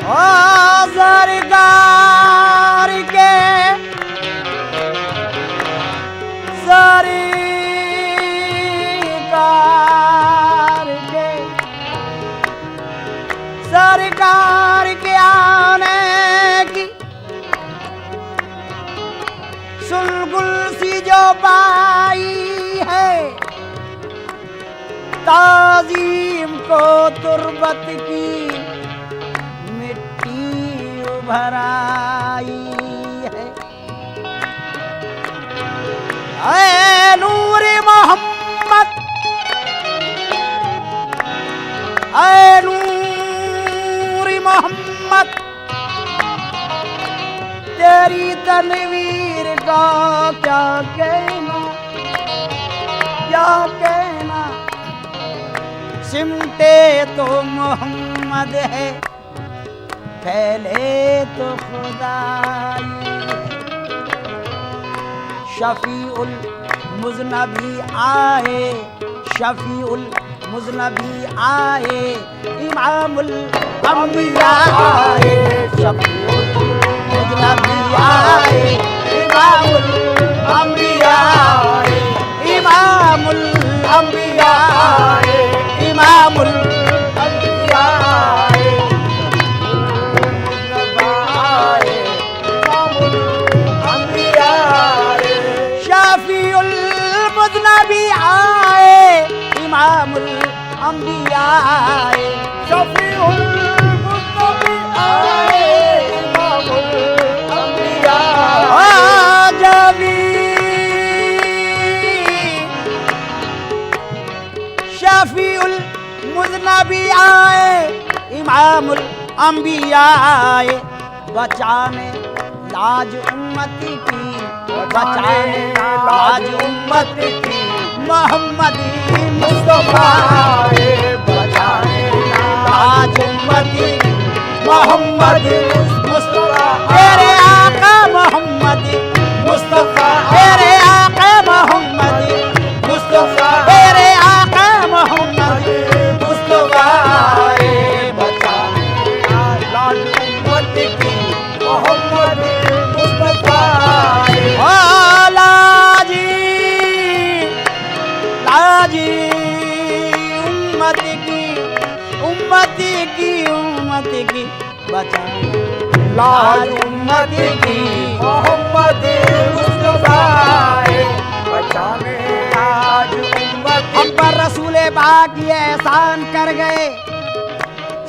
ओ सरकार के सरकार के आने की सुलगुल सी जो पाई है, ताजीम को तुर्बत की मिट्टी उभर आई है। ऐ नूर मोहम्मद, ऐ नूर मोहम्मद, तेरी तनवीर का क्या कहना, क्या कहना। सिमटे तो मोहम्मद है, फैले तो खुदाई है। शफीउल मुज़नबी आए, शफीउल मुज़नबी आए, इमामुल अंबिया आए। शफीउल मुज़नबी आए, इमामुल अंबिया आए, इमामुल अंबिया आए, इमामुल अंबिया आए, इमामुल अंबिया आए। शफीउल मुज़नबी आए, इमामुल अंबिया आए। शफीउल मुज़नबी आए, इमामुल अंबिया आए। शफीउल मुज़नबी आए, इमामुल अंबिया आए। बचाने लाज उम्मती की, बचाने लाज उम्मती की, मोहम्मदी मुस्तफा आए। बचाने लाज उम्मती की, मोहम्मदी मुस्तफा। तेरे आका मोहम्मदी मुस्तफा, तेरे आका मोहम्मदी मुस्तफा, तेरे आका मोहम्मदी मुस्तफा आए। बचाने लाज उम्मती की, मोहम्मदी मुस्तफा आए। ओ लाजी लाजी उम्मती की, उम्मती की, उम्मती की, बचाने लाज उम्मती की, मोहम्मदी मुस्तफा आए। बचाने लाज उम्मती। हम पर रसूले पाक ये एहसान कर गए,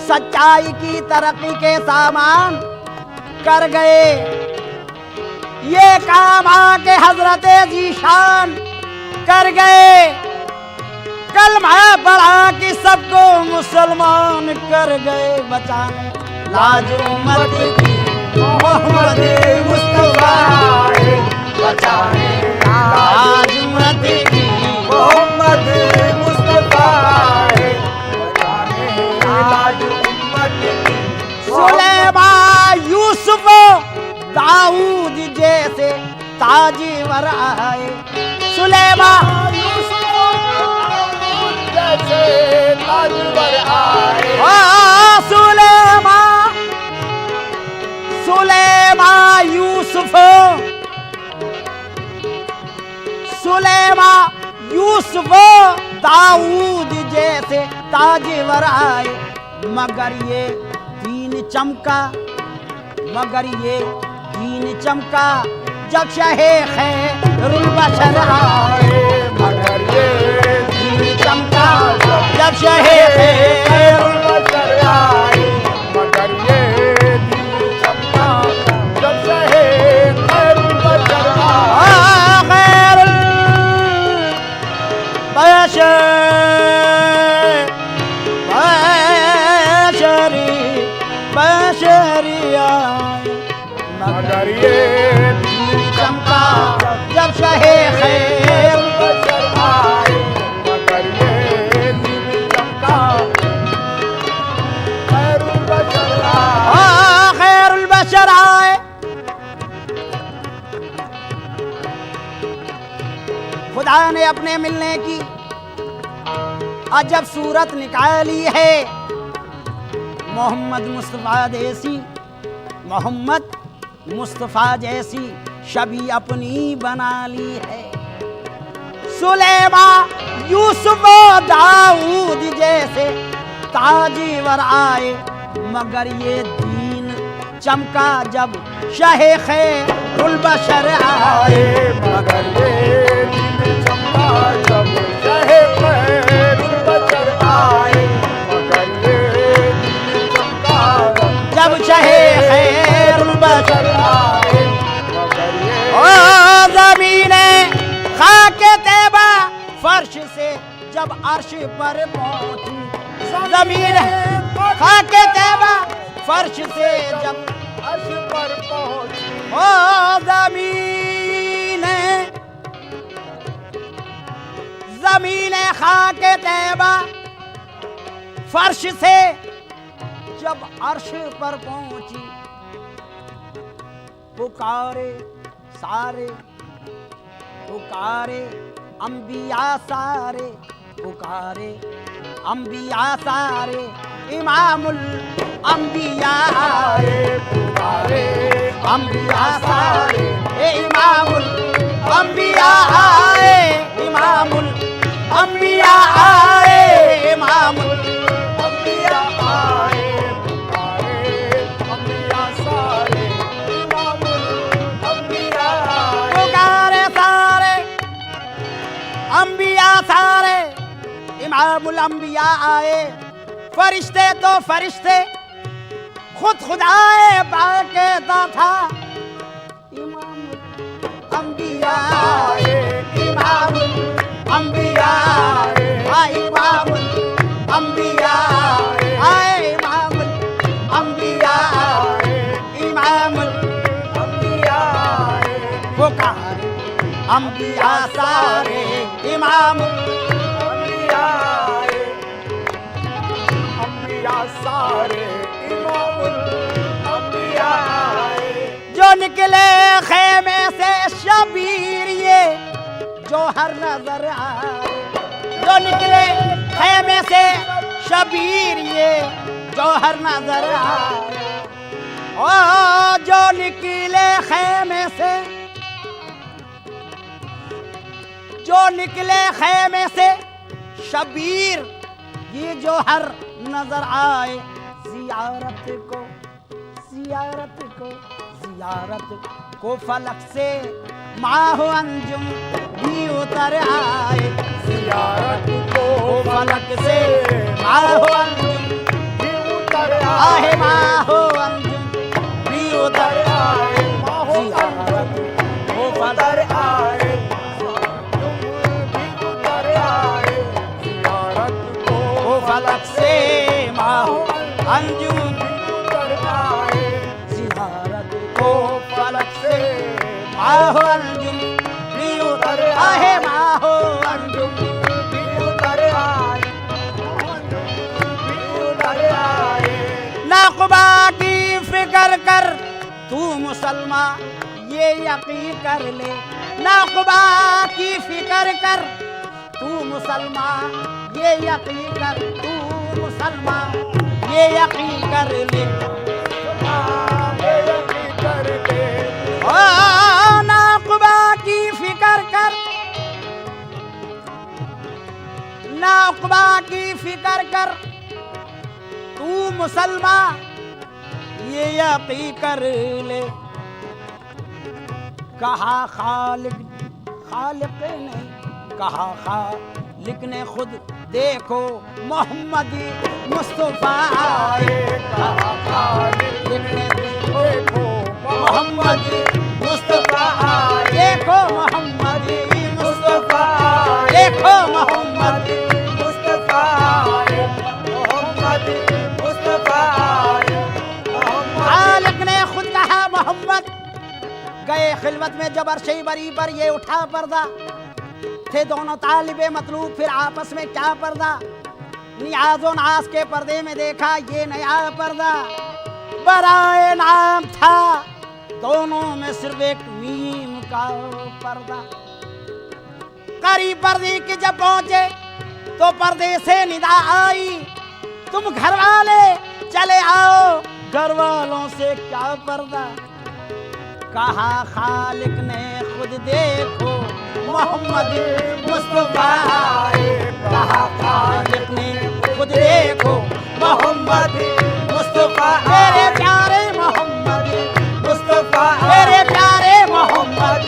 सच्चाई की तरक्की के सामान कर गए। ये काम आके हजरत जीशान कर गए। कलमा पढ़ा कि सबको मुसलमान कर गए। बचाने लाज उम्मती की, मोहम्मदी मुस्तफा आए। बचाने लाज उम्मती की, मोहम्मदी मुस्तफा आए। बचाने लाज उम्मती की। सुलेमान यूसुफ दाऊद जैसे ताजवर आए। सुलेमान यूसुफ जैसे ताजवर आए। सुलेमान सुलेमान यूसुफ, सुलेमान यूसुफ दाऊद जैसे ताजवर आए। मगर ये दीन चमका, मगर ये दीन चमका जब शहे खैरुल बशर आए। मगर ये दीन चमका जब शहे खैरुल बशर आए। मगर ये दीन चमका जब शहे खैरुल बशर आए। खैरुल बशर बशरिया। मगर ये दीन चमका जब शहे खैरुल बशर आए। मगर ये दीन चमका खैरुल बशर आए। खैरुल बशर आए। खुदा ने अपने मिलने की अजब सूरत निकाली है। मोहम्मद मुस्तफ़ा जैसी, मोहम्मद मुस्तफ़ा जैसी छवि अपनी बना ली है। सुलेमा यूसुफ और दाऊद जैसे ताजीवर आए, मगर ये दीन चमका जब शाहे खैरुल बशर आए, मगर ये दिन चमका जब शाहे खैरुल बशर आए, मगर ये दिन चमका जब शाहे खैरुल बशर आए, मगर ये ओ ज़मीने खाके तैबा फर्श से जब अर्श पर पहुंची, ज़मीन खाके तैबा फर्श से जब अर्श पर पहुंची, ओ ज़मीने खाके तैबा फर्श से जब अर्श पर पहुंची, पुकारे सारे, पुकारे अंबिया सारे, पुकारे अंबिया सारे, इमामुल अंबिया आए, पुकारे अंबिया सारे, इमामुल अंबिया आए, इमामुल अंबिया आए, इमामुल अंबिया आए, पुकारे अंबिया सारे, इमामुल अंबिया आए, पुकारे सारे अंबिया सारे, इमामुल अंबिया आए। फरिश्ते तो फरिश्ते खुद खुदाए बाक़ायदा था, इमामुल अंबिया आए, इमामुल अंबिया आए, इमामुल अंबिया आए, इमामुल अंबिया आए, इमामुल अंबिया आए, पुकारे अंबिया सारे, इमामुल अंबिया आए, अंबिया सारे, इमामुल अंबिया आए, जो निकले खेमे से शबीर ये जौहर नजर आए, जो निकले खेमे से शबीर ये जौहर नजर आए, ओ जो निकले खेमे से, जो निकले खेमे से शबीर ये जौहर नजर आए। जियारत को, जियारत को, जियारत को फलक से माह अंजुम भी उतर आए, जियारत को फलक से माह अंजुम भी उतर आहे, आए, माह अंजुम भी उतर आए, माहो जियारत को उतर फलक आए, तुम भी उतर आए, जियारत को फलक से माह अंजुम उतर आए, जियारत को फलक से माह अंजुम भी उतर आहे, माह अंजुम भी उतर आए, भी उतर आए, नाक़ुबा की फिक्र कर तू मुसलमान ये यकीन कर ले, नाक़ुबा की फिक्र कर तू मुसलमान ये यकीन कर, तू मुसलमान ये यकीन कर ले, ये यकीन कर ले, ओ नाक़ुबा की फिक्र कर, नाक़ुबा की फिक्र कर तू मुसलमान ये यकीन कर ले। कहा खालिक, खालिक ने कहा खालिक ने खुद देखो मोहम्मद मुस्तफ़ा आए, कहा खालिक ने देखो मोहम्मद मुस्तफ़ा आए, देखो मोहम्मद मुस्तफ़ा आए, देखो मोहम्मद मुस्तफा आए, मोहम्मद मुस्तफा आए, खालिक ने खुद कहा मोहम्मद गए खिलवत में जब अर्शे बरी पर ये उठा पर्दा, थे दोनों तालिबे मतलूब फिर आपस में क्या पर्दा, नियाज़ो नाज के पर्दे में देखा ये नया पर्दा, बराए नाम था दोनों में सिर्फ एक मीम का पर्दा। करीब पर्दे के जब पहुंचे तो पर्दे से निदा आई, तुम घर वाले चले घर वालों से क्या पर्दा, कहा खालिक ने खुद देखो मोहम्मद मुस्तफा, कहा खालिक ने खुद देखो मोहम्मद मुस्तफा, मेरे प्यारे मोहम्मद मुस्तफा, मेरे प्यारे मोहम्मद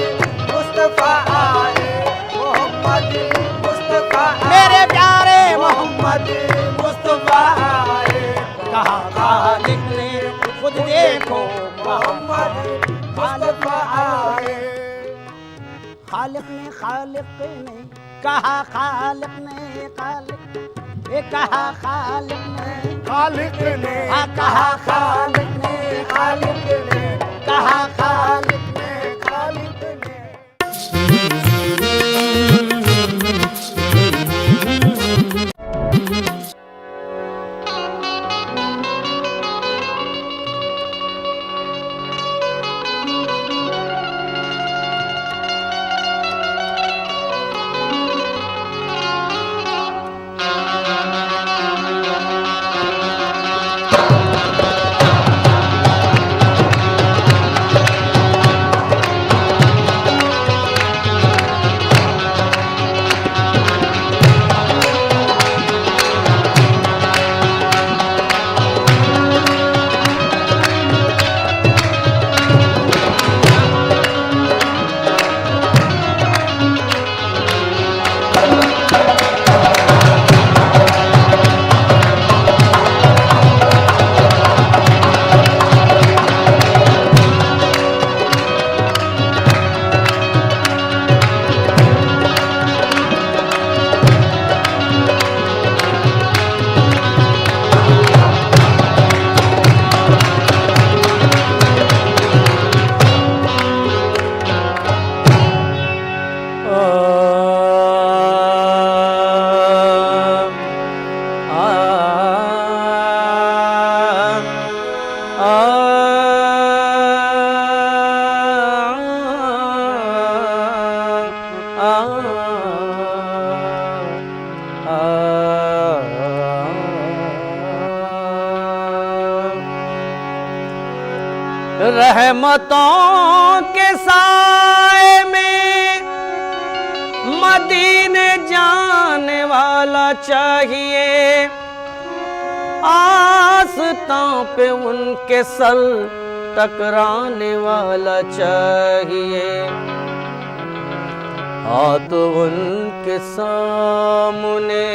मुस्तफा आए, मोहम्मद मुस्तफा मेरे प्यारे मोहम्मद मुस्तफा आए, कहा खालिक ने खुद देखो मोहम्मद मुस्तफा आए। खालिक ने कहा, खालिक ने खालिक, ये कहा खालिक ने, खालिक ने हाँ कहा खालिक ने, खालिक ने कहा खालिक ने खालिक ने रहमतों के साए में मदीने जाने वाला चाहिए, आस्तां पे उनके सर टकराने वाला चाहिए, हाथ उनके सामने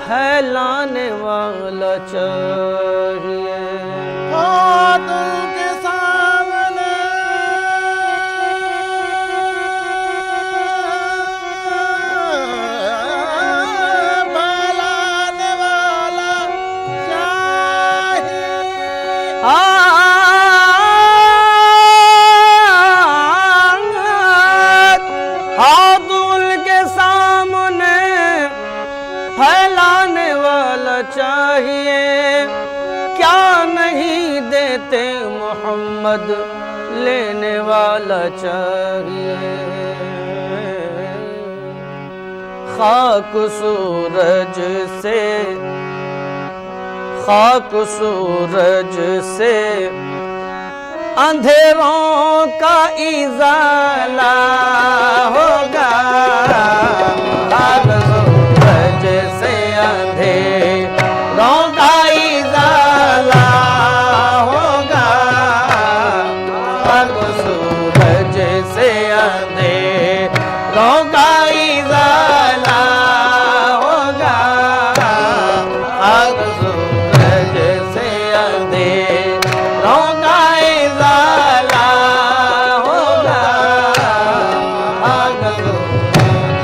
फैलाने वाला चाहिए, हाथ उनके सामने फैलाने वाला चाहिए, हाथ उनके सामने फैलाने वाला चाहिए, क्या नहीं देते मोहम्मद लेने वाला चाहिए, खाक सूरज से, खाक सूरज से अंधेरों का इजाला होगा, खाक सूरज से अंधेरों का इजाला होगा, खाक सूरज से अंधेरों का इजाला होगा, खाक सूरज से अंधेरों का इजाला होगा, खाक सूरज से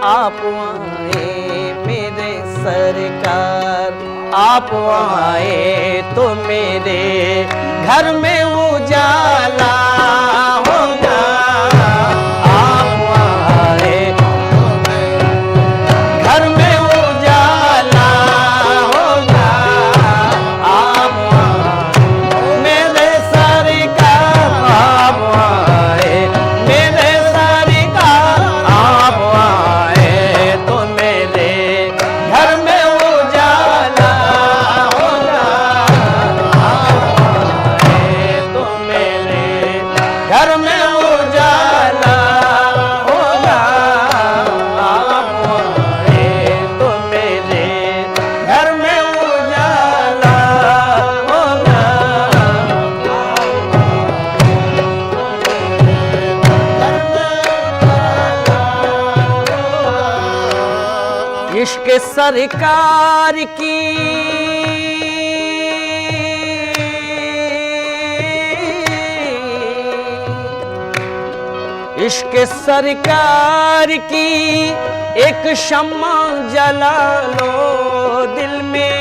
आप आए मेरे सरकार, आप आए तो मेरे घर में उजाला होगा। आप आए घर में उजाला होगा। आप आए मेरे सरकार, आप आए मेरे सरकार, आप आए तो मेरे घर में उजाला होगा। आप आए तो मेरे घर में उजाला होगा। आप आए तो मेरे घर में उजाला होगा। इश्क सरकार की इश्क सरकार की एक शम्मा जला लो दिल में।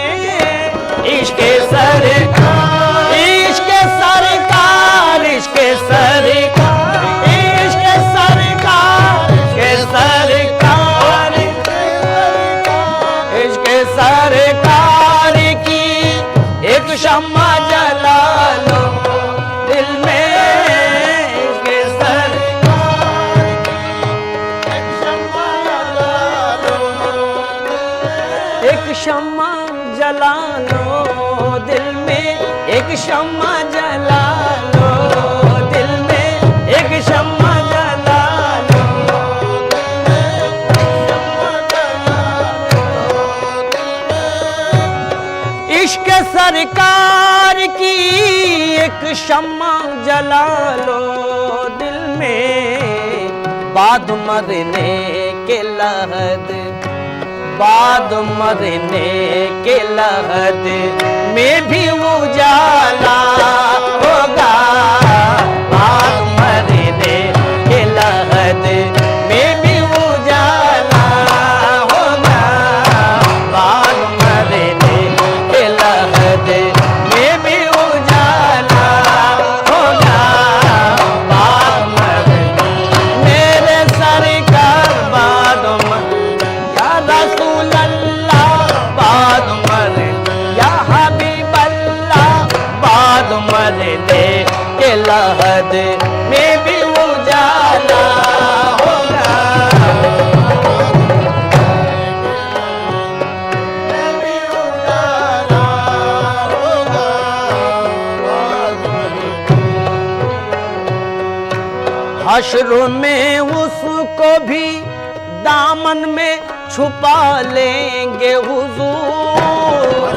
इश्क सरकार, इश्क सरकार, इश्क सरकार, इश्क सरकार, इश्क सरकार, इश्क सरकार की एक शम्मा जला लो दिल में। इश्क सरकार की एक शम्मा जला लो, एक शम्मा जला लो दिल में। एक शम्मा जला लो दिल में, एक शम्मा जला लो दिल में। इश्क सरकार की एक शम्मा जला लो दिल में। बाद मरने के लहद, बाद मरने के लहद में भी उजाला होगा। बाद मरने के लहद में भी उजाला होगा। बाद मरने के लहद में भी उजाला होगा। बाद मरने मेरे सरकार, बाद या रसूल अल्लाह, बाद मरने या हबीब अल्लाह, बाद मरने के लहद में भी उजाला होगा। हश्र में उसको भी दामन में छुपा लेंगे हुजूर।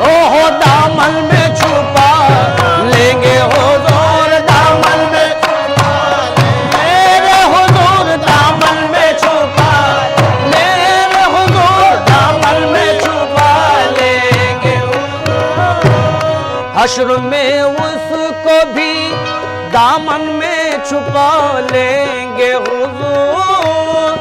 ओहो दामन में छुपा लेंगे हुजूर, दामन में मेरे हुजूर, दामन में छुपा मेरे हुजूर, दामन में छुपा लेंगे हुजूर। हश्र में उसको भी दामन में छुपा लेंगे हुजूर।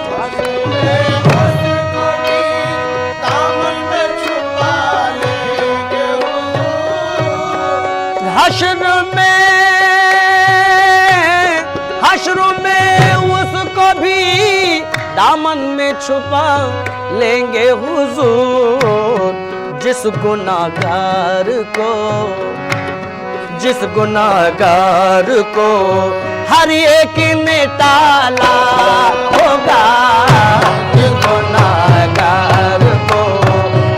हश्र में उसको भी दामन में छुपा लेंगे हुजूर। जिस गुनाहगार को, जिस गुनाहगार को हर एक ने टाला होगा। जिस गुनाहगार को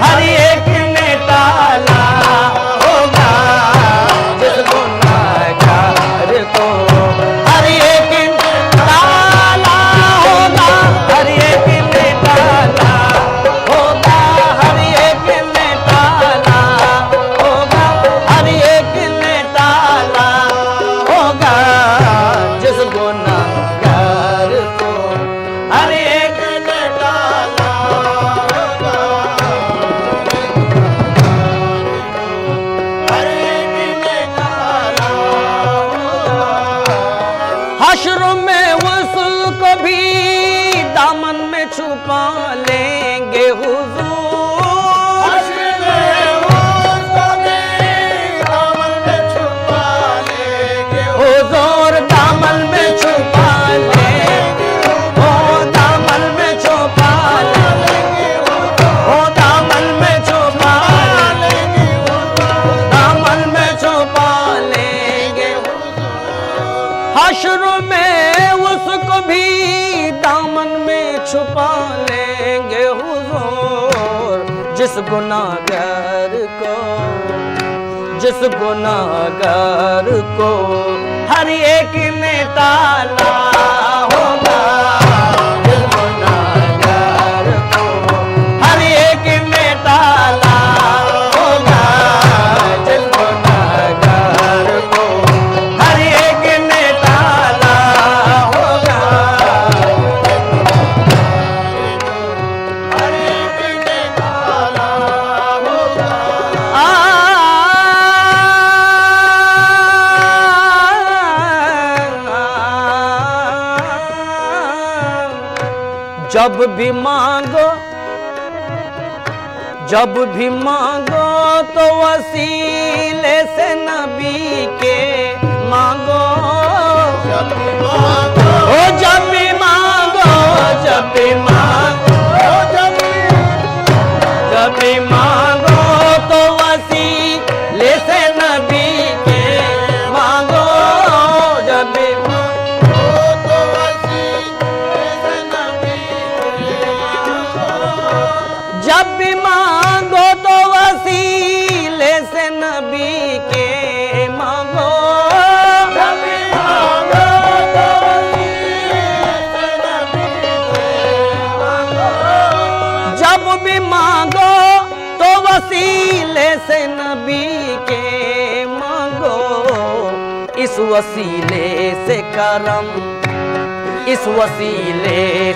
हर एक ने टाला होगा। जिस गुनाहगार को हर एक ने टाला होगा। हर एक ने टाला होगा। हर एक ने टाला होगा। हर एक ने टाला होगा। जिस गुनाहगार को हर एक ने टाला होगा। हर एक ने टाला होगा। हुजूर दामन में छुपा लेंगे, ओ दामन में छुपा लेंगे, ओ दामन में छुपा लेंगे, दामन में छुपा लेंगे। हश्र में उसको भी दामन में छुपा लेंगे हुजूर। जिस गुनाहगार को, जिस गुनाहगार को हर एक में ताला होगा, जिस गुनाहगार को हर एक में ताला होगा, जिस गुनाहगार को हर एक में ताला होगा, हर एक में ताला होगा। जब भी मांगो, जब भी मांगो तो वसीले से नबी के मांगो, जब भी मांगो, ओ जब भी मांगो, जब भी मांगो, जब भी मांगो तो वसीले से नबी के मांगो, जब भी तो वसीले से नबी के मांगो, जब भी मांगो तो वसीले से नबी के मांगो, जब भी मांगो तो वसीले से नबी के मांगो, जब भी मांगो तो वसीले से नबी के मांगो। इस वसीले से करम, इस वसीले